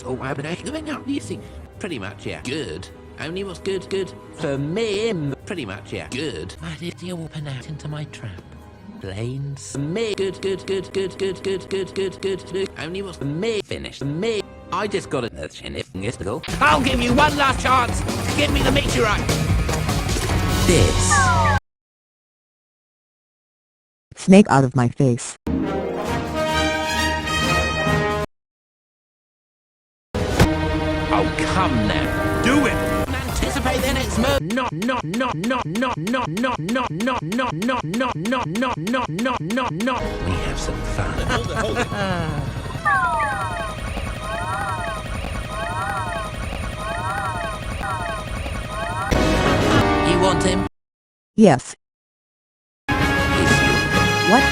what's all happening? Doing up, you think? Pretty much, yeah. Good. Only what's good. For me, pretty much, yeah. Good. Why did you open out into my trap? Planes. Me. Good. Only what's me. Finished. Me. I just got a mystical. I'll give you one last chance. Give me the meteorite. This. Snake out of my face. Oh, come now. Do it. Anticipate the next move. No. We have some fun. Hold it. You want him? Yes. He's yours. What?